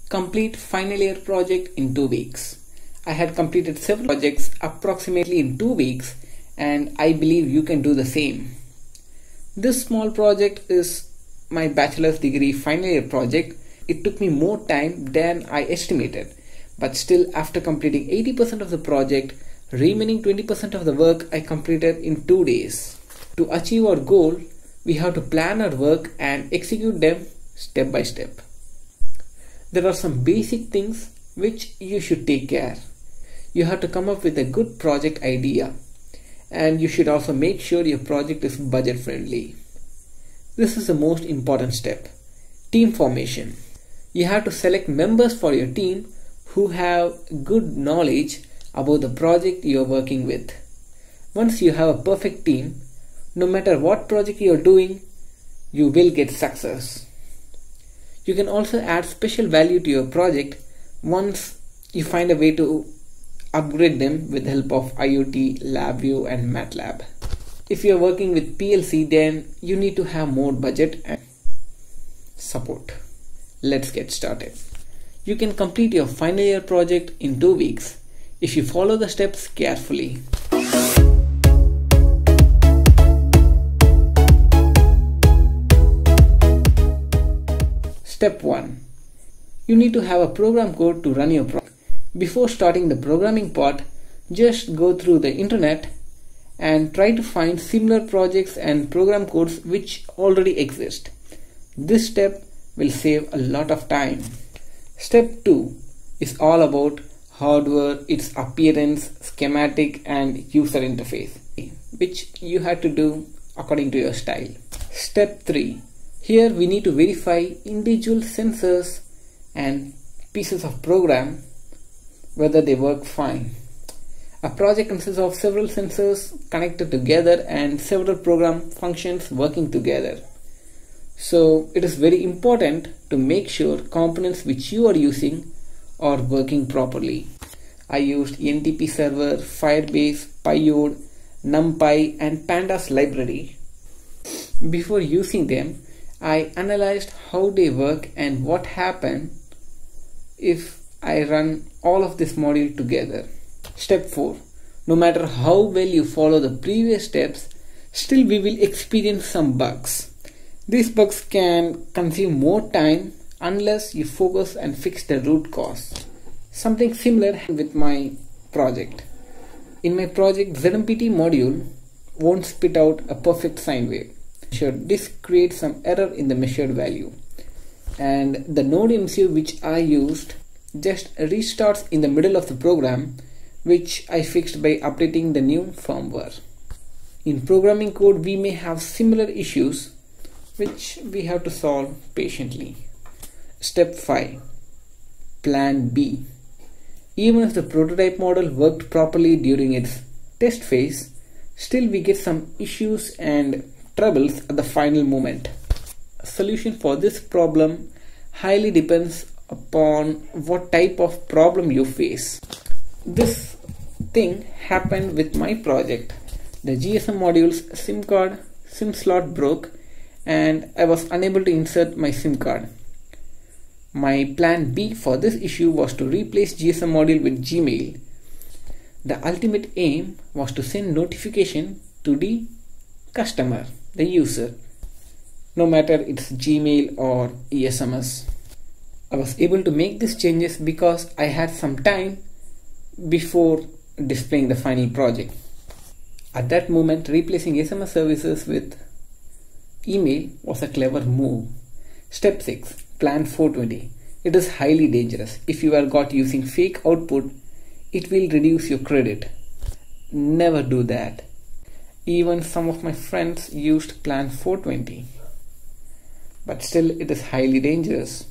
Complete final year project in 2 weeks. I had completed several projects approximately in 2 weeks, and I believe you can do the same. This small project is my bachelor's degree final year project. It took me more time than I estimated, but still, after completing 80% of the project, remaining 20% of the work I completed in 2 days. To achieve our goal, we have to plan our work and execute them step by step. There are some basic things which you should take care. You have to come up with a good project idea, and you should also make sure your project is budget friendly. This is the most important step. Team formation. You have to select members for your team who have good knowledge about the project you are working with. Once you have a perfect team, no matter what project you are doing, you will get success. You can also add special value to your project once you find a way to upgrade them with the help of IoT, LabVIEW and MATLAB. If you are working with PLC, then you need to have more budget and support. Let's get started. You can complete your final year project in 2 weeks if you follow the steps carefully. Step 1. You need to have a program code to run your project. Before starting the programming part, just go through the internet and try to find similar projects and program codes which already exist. This step will save a lot of time. Step 2 is all about hardware, its appearance, schematic and user interface, which you have to do according to your style. Step 3. Here we need to verify individual sensors and pieces of program whether they work fine. A project consists of several sensors connected together and several program functions working together. So it is very important to make sure components which you are using are working properly. I used NTP server, Firebase, Pyode, NumPy and Pandas library. Before using them, I analyzed how they work and what happens if I run all of this module together. Step 4. No matter how well you follow the previous steps, still we will experience some bugs. These bugs can consume more time unless you focus and fix the root cause. Something similar with my project. In my project, ZMPT module won't spit out a perfect sine wave. This creates some error in the measured value, and the node MCU which I used just restarts in the middle of the program, which I fixed by updating the new firmware. In programming code, we may have similar issues which we have to solve patiently. Step 5. Plan B. Even if the prototype model worked properly during its test phase, still we get some issues and troubles at the final moment. A solution for this problem highly depends upon what type of problem you face. This thing happened with my project. The GSM module's SIM slot broke and I was unable to insert my SIM card. My plan B for this issue was to replace GSM module with Gmail. The ultimate aim was to send notification to the customer, the user, no matter it's Gmail or SMS. I was able to make these changes because I had some time before displaying the final project. At that moment, replacing SMS services with email was a clever move. Step 6. Plan 420. It is highly dangerous. If you are caught using fake output, it will reduce your credit. Never do that. Even some of my friends used Plan 420. But still it is highly dangerous.